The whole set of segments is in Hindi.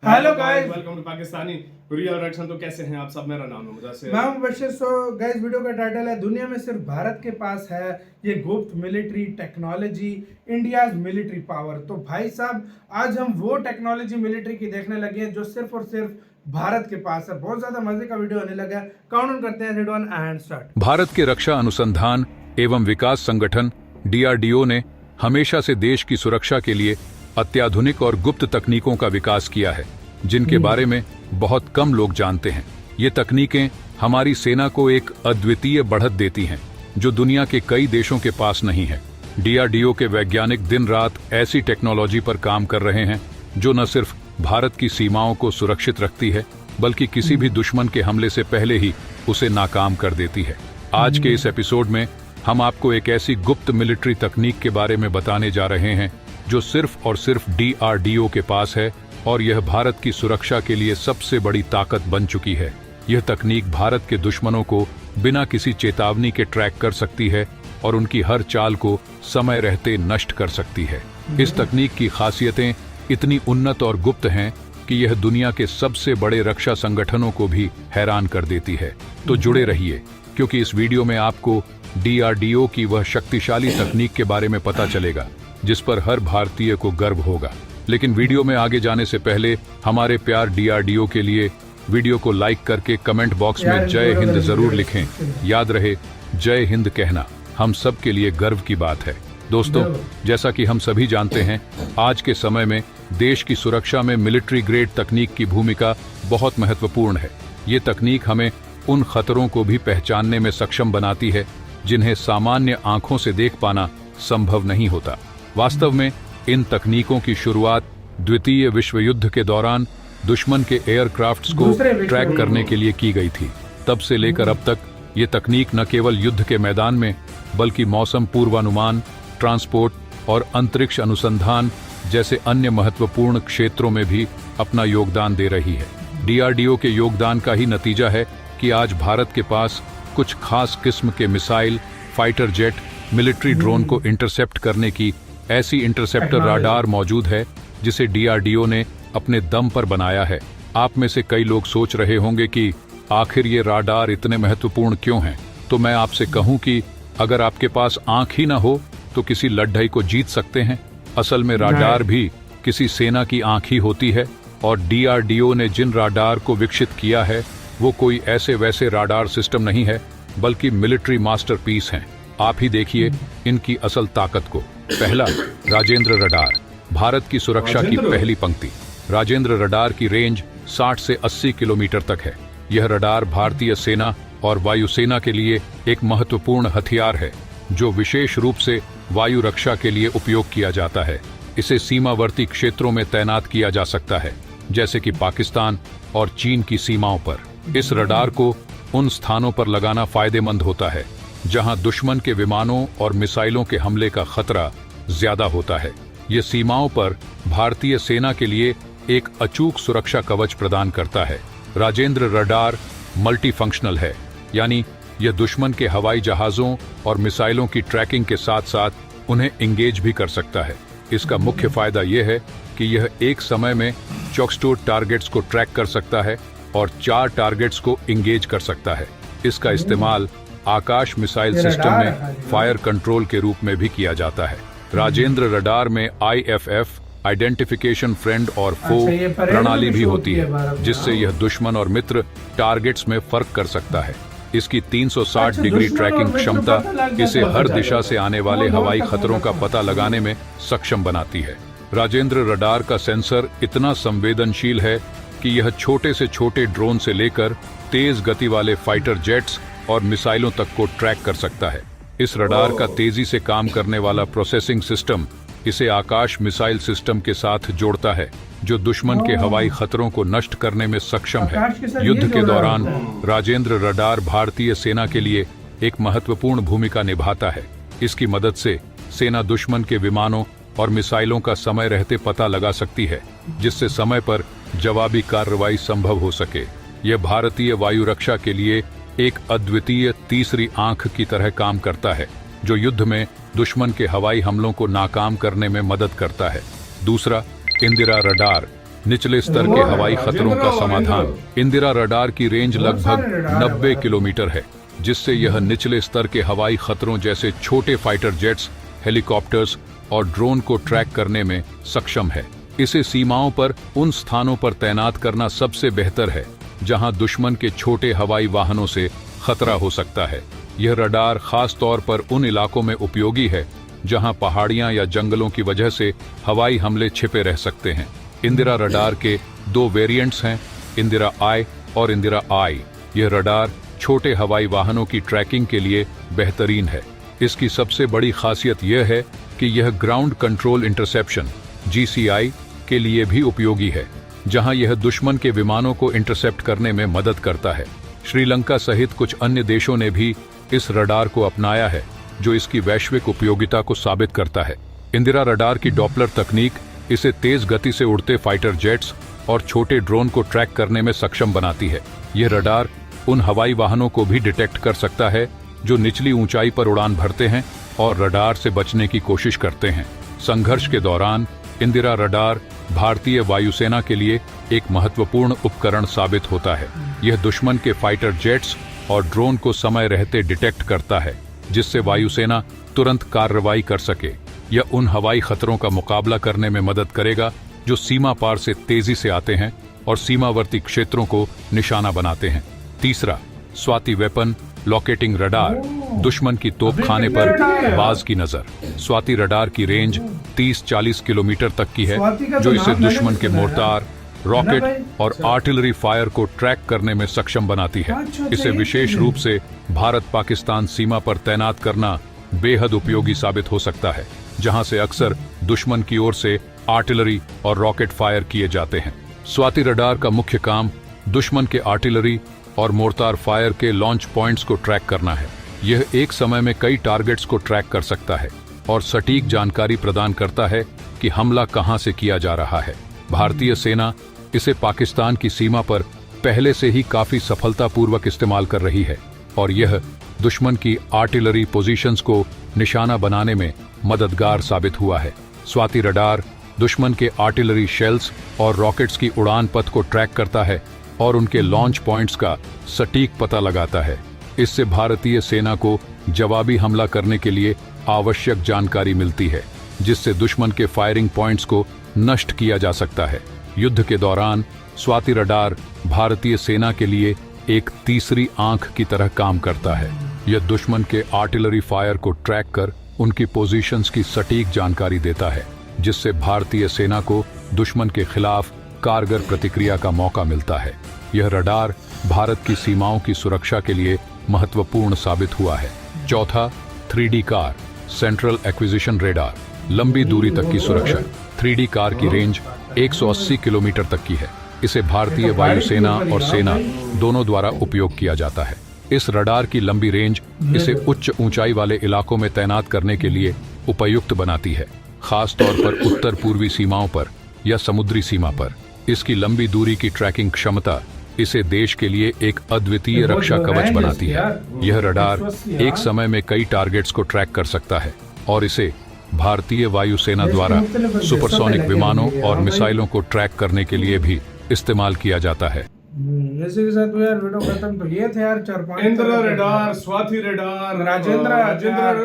Hello guys, welcome to Pakistani real reaction. तो कैसे हैं आप सब? मेरा नाम है मुदस्सिर। मैं हूं बशीर। सो गाइस, वीडियो का टाइटल है दुनिया में सिर्फ भारत के पास है ये गुप्त military technology, India's military power. तो भाई साहब, आज हम वो टेक्नोलॉजी मिलिट्री की देखने लगे हैं जो सिर्फ और सिर्फ भारत के पास है। बहुत ज्यादा मजे का वीडियो होने लगा है। काउंट करते हैं, 3, 2, 1 एंड स्टार्ट। भारत के रक्षा अनुसंधान एवं विकास संगठन DRDO ने हमेशा से देश की सुरक्षा के लिए अत्याधुनिक और गुप्त तकनीकों का विकास किया है, जिनके बारे में बहुत कम लोग जानते हैं। ये तकनीकें हमारी सेना को एक अद्वितीय बढ़त देती हैं, जो दुनिया के कई देशों के पास नहीं है। DRDO के वैज्ञानिक दिन रात ऐसी टेक्नोलॉजी पर काम कर रहे हैं जो न सिर्फ भारत की सीमाओं को सुरक्षित रखती है, बल्कि किसी भी दुश्मन के हमले से पहले ही उसे नाकाम कर देती है। आज के इस एपिसोड में हम आपको एक ऐसी गुप्त मिलिट्री तकनीक के बारे में बताने जा रहे हैं जो सिर्फ और सिर्फ DRDO के पास है, और यह भारत की सुरक्षा के लिए सबसे बड़ी ताकत बन चुकी है। यह तकनीक भारत के दुश्मनों को बिना किसी चेतावनी के ट्रैक कर सकती है और उनकी हर चाल को समय रहते नष्ट कर सकती है। इस तकनीक की खासियतें इतनी उन्नत और गुप्त हैं कि यह दुनिया के सबसे बड़े रक्षा संगठनों को भी हैरान कर देती है। तो जुड़े रहिए, क्योंकि इस वीडियो में आपको DRDO की वह शक्तिशाली तकनीक के बारे में पता चलेगा जिस पर हर भारतीय को गर्व होगा। लेकिन वीडियो में आगे जाने से पहले हमारे प्यार DRDO के लिए वीडियो को लाइक करके कमेंट बॉक्स में जय हिंद जरूर लिखें। याद रहे, जय हिंद कहना हम सब के लिए गर्व की बात है। दोस्तों, जैसा कि हम सभी जानते हैं, आज के समय में देश की सुरक्षा में मिलिट्री ग्रेड तकनीक की भूमिका बहुत महत्वपूर्ण है। ये तकनीक हमें उन खतरों को भी पहचानने में सक्षम बनाती है जिन्हें सामान्य आंखों से देख पाना संभव नहीं होता। वास्तव में इन तकनीकों की शुरुआत द्वितीय विश्व युद्ध के दौरान दुश्मन के एयरक्राफ्ट्स को ट्रैक करने के लिए की गई थी। तब से लेकर अब तक ये तकनीक न केवल युद्ध के मैदान में, बल्कि मौसम पूर्वानुमान, ट्रांसपोर्ट और अंतरिक्ष अनुसंधान जैसे अन्य महत्वपूर्ण क्षेत्रों में भी अपना योगदान दे रही है। DRDO के योगदान का ही नतीजा है कि आज भारत के पास कुछ खास किस्म के missile, fighter jet, military drone को इंटरसेप्ट करने की ऐसी इंटरसेप्टर राडार मौजूद है जिसे DRDO ने अपने दम पर बनाया है। आप में से कई लोग सोच रहे होंगे कि आखिर ये राडार इतने महत्वपूर्ण क्यों हैं? तो मैं आपसे कहूं कि अगर आपके पास आंख ही ना हो तो किसी लड़ाई को जीत सकते हैं। असल में राडार भी किसी सेना की आंख ही होती है, और DRDO ने जिन राडार को विकसित किया है वो कोई ऐसे वैसे राडार सिस्टम नहीं है, बल्कि मिलिट्री मास्टरपीस हैं। आप ही देखिए इनकी असल ताकत को। पहला, राजेंद्र रडार, भारत की सुरक्षा की पहली पंक्ति। राजेंद्र रडार की रेंज 60 से 80 किलोमीटर तक है। यह रडार भारतीय सेना और वायुसेना के लिए एक महत्वपूर्ण हथियार है, जो विशेष रूप से वायु रक्षा के लिए उपयोग किया जाता है। इसे सीमावर्ती क्षेत्रों में तैनात किया जा सकता है, जैसे कि पाकिस्तान और चीन की सीमाओं पर। इस रडार को उन स्थानों पर लगाना फायदेमंद होता है जहां दुश्मन के विमानों और मिसाइलों के हमले का खतरा ज्यादा होता है। ये सीमाओं पर भारतीय सेना के लिए एक अचूक सुरक्षा कवच प्रदान करता है। राजेंद्र रडार मल्टीफंक्शनल है, यानी यह दुश्मन के हवाई जहाजों और मिसाइलों की ट्रैकिंग के साथ साथ उन्हें इंगेज भी कर सकता है। इसका मुख्य फायदा यह है कि यह एक समय में 64 टारगेट्स को ट्रैक कर सकता है और 4 टारगेट्स को इंगेज कर सकता है। इसका इस्तेमाल आकाश मिसाइल सिस्टम में फायर कंट्रोल के रूप में भी किया जाता है। राजेंद्र रडार में IFF आइडेंटिफिकेशन फ्रेंड और फो प्रणाली भी होती है, जिससे यह दुश्मन और मित्र टारगेट्स में फर्क कर सकता है। इसकी 360 डिग्री ट्रैकिंग क्षमता इसे हर दिशा से आने वाले हवाई खतरों का पता लगाने में सक्षम बनाती है। राजेंद्र रडार का सेंसर इतना संवेदनशील है कि यह छोटे से छोटे ड्रोन से लेकर तेज गति वाले फाइटर जेट्स और मिसाइलों तक को ट्रैक कर सकता है। इस रडार का तेजी से काम करने वाला प्रोसेसिंग सिस्टम इसे आकाश मिसाइल सिस्टम के साथ जोड़ता है, जो दुश्मन के हवाई खतरों को नष्ट करने में सक्षम है। युद्ध के दौरान राजेंद्र रडार भारतीय सेना के लिए एक महत्वपूर्ण भूमिका निभाता है। इसकी मदद से सेना दुश्मन के विमानों और मिसाइलों का समय रहते पता लगा सकती है, जिससे समय पर जवाबी कार्रवाई संभव हो सके। यह भारतीय वायु रक्षा के लिए एक अद्वितीय तीसरी आंख की तरह काम करता है, जो युद्ध में दुश्मन के हवाई हमलों को नाकाम करने में मदद करता है। दूसरा, इंदिरा रडार, निचले स्तर के हवाई खतरों का समाधान। इंदिरा रडार की रेंज लगभग 90 किलोमीटर है, जिससे यह निचले स्तर के हवाई खतरों जैसे छोटे फाइटर जेट्स, हेलीकॉप्टर्स और ड्रोन को ट्रैक करने में सक्षम है। इसे सीमाओं पर उन स्थानों पर तैनात करना सबसे बेहतर है जहां दुश्मन के छोटे हवाई वाहनों से खतरा हो सकता है। यह रडार खास तौर पर उन इलाकों में उपयोगी है जहां पहाड़ियां या जंगलों की वजह से हवाई हमले छिपे रह सकते हैं। इंदिरा रडार के 2 वेरिएंट्स हैं, इंदिरा आई और इंदिरा आई। यह रडार छोटे हवाई वाहनों की ट्रैकिंग के लिए बेहतरीन है। इसकी सबसे बड़ी खासियत यह है कि यह ग्राउंड कंट्रोल इंटरसेप्शन (GCI) के लिए भी उपयोगी है, जहां यह दुश्मन के विमानों को इंटरसेप्ट करने में मदद करता है। श्रीलंका सहित कुछ अन्य देशों ने भी इस रडार को अपनाया है, जो इसकी वैश्विक उपयोगिता को साबित करता है। इंदिरा रडार की डॉपलर तकनीक इसे तेज गति से उड़ते फाइटर जेट्स और छोटे ड्रोन को ट्रैक करने में सक्षम बनाती है। यह रडार उन हवाई वाहनों को भी डिटेक्ट कर सकता है जो निचली ऊंचाई पर उड़ान भरते हैं और रडार से बचने की कोशिश करते हैं। संघर्ष के दौरान इंदिरा रडार भारतीय वायुसेना के लिए एक महत्वपूर्ण उपकरण साबित होता है। यह दुश्मन के फाइटर जेट्स और ड्रोन को समय रहते डिटेक्ट करता है, जिससे वायुसेना तुरंत कार्रवाई कर सके। यह उन हवाई खतरों का मुकाबला करने में मदद करेगा जो सीमा पार से तेजी से आते हैं और सीमावर्ती क्षेत्रों को निशाना बनाते हैं। तीसरा, स्वाति वेपन लोकेटिंग रडार, दुश्मन की तोपखाने पर बाज की नजर। स्वाति रडार की रेंज 30-40 किलोमीटर तक की है, जो इसे दुश्मन के मोर्टार, रॉकेट और आर्टिलरी फायर को ट्रैक करने में सक्षम बनाती है। इसे विशेष रूप से भारत पाकिस्तान सीमा पर तैनात करना बेहद उपयोगी साबित हो सकता है, जहां से अक्सर दुश्मन की ओर से आर्टिलरी और रॉकेट फायर किए जाते हैं। स्वाति रडार का मुख्य काम दुश्मन के आर्टिलरी और मोर्टार फायर के लॉन्च पॉइंट्स को ट्रैक करना है। यह एक समय में कई टारगेट्स को ट्रैक कर सकता है और सटीक जानकारी प्रदान करता है कि हमला कहां से किया जा रहा है। भारतीय सेना इसे पाकिस्तान की सीमा पर पहले से ही काफी सफलतापूर्वक इस्तेमाल कर रही है और यह दुश्मन की आर्टिलरी पोजीशंस को निशाना बनाने में मददगार साबित हुआ है। स्वाति रडार दुश्मन के आर्टिलरी शेल्स और रॉकेट्स की उड़ान पथ को ट्रैक करता है और उनके लॉन्च पॉइंट्स का सटीक पता लगाता है। इससे भारतीय सेना को जवाबी हमला करने के लिए आवश्यक जानकारी मिलती है, जिससे दुश्मन के फायरिंग पॉइंट्स को नष्ट किया जा सकता है। युद्ध के दौरान स्वाति रडार भारतीय सेना के लिए एक तीसरी आंख की तरह काम करता है। यह दुश्मन के आर्टिलरी फायर को ट्रैक कर उनकी पोजीशंस की सटीक जानकारी देता है, जिससे भारतीय सेना को दुश्मन के खिलाफ कारगर प्रतिक्रिया का मौका मिलता है। यह रडार भारत की सीमाओं की सुरक्षा के लिए महत्वपूर्ण साबित हुआ है। चौथा, 3D car central acquisition radar, लंबी दूरी तक की सुरक्षा। 3D कार की रेंज 180 किलोमीटर तक की है। इसे भारतीय वायुसेना और सेना दोनों द्वारा उपयोग किया जाता है। इस रडार की लंबी रेंज इसे उच्च ऊंचाई वाले इलाकों में तैनात करने के लिए उपयुक्त बनाती है, खास तौर पर उत्तर पूर्वी सीमाओं पर या समुद्री सीमा पर। इसकी लंबी दूरी की ट्रैकिंग क्षमता इसे देश के लिए एक अद्वितीय रक्षा कवच बनाती है। यह रडार एक समय में कई टारगेट्स को ट्रैक कर सकता है और इसे भारतीय वायुसेना द्वारा सुपरसोनिक विमानों और मिसाइलों को ट्रैक करने के लिए भी इस्तेमाल किया जाता है। इसी के साथ तो यार वीडियो खत्म। तो ये थे यार 4-5 Indira radar, Swati radar, Rajendra radar,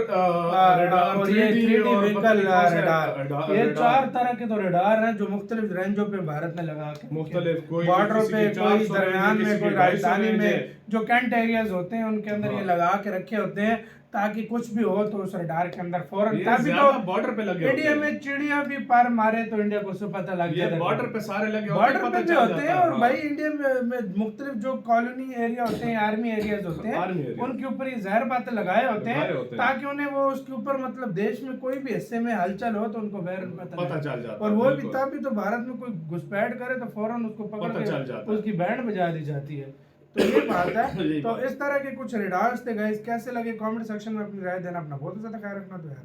और ये 3D और व्हीकल रडार। ये रडार। 4 तरह के तो रडार हैं जो मुख्तलिफ रेंजों पे भारत ने लगा के मुख्तलिफ, कोई बॉर्डर किसी पे, की कोई 400 दरमियान रेंज है, में, किसी कोई की 250 राजधानी रेंज में, है। जो कैंट एरियाज होते हैं उनके अंदर ये लगा के रखे होते हैं ताकि कुछ भी हो तो उस रडार के अंदर फौरन, ये तभी ज्यादा तो बॉर्डर पे लगे इंडिया होते हैं। में चिड़िया भी पर मारे तो इंडिया को उससे पता लग ये जाता है। बॉर्डर पे सारे लगे होते हैं, बॉर्डर पता पे भी चल होते जाता हैं है। और हाँ। भाई इंडिया में मुख्तलिफ जो कॉलोनी एरिया होते हैं, आर्मी एरियाज होते आर्मी हैं, एरिया। उनके ऊपर ये जहर बातें लगाए होते लगाए हैं होते हैं। ताकि उन्हें वो उसके ऊपर मतलब देश में कोई भी हिस्से में हलचल हो तो उनको वैर पता चल जाता और है, वो भी बिल्कुल। तभी तो भारत में कोई घुसपैठ करे तो फौरन उसको पकड़ पता चल जाता के है। उसकी बैंड बजा दी जाती है। तो ये बात है। यही तो बात। इस तरह के कुछ रेडार्स थे गाइस, कैसे लगे कमेंट सेक्शन में अपनी राय देना। अपना बहुत ज्यादा ख्याल रखना तो यार।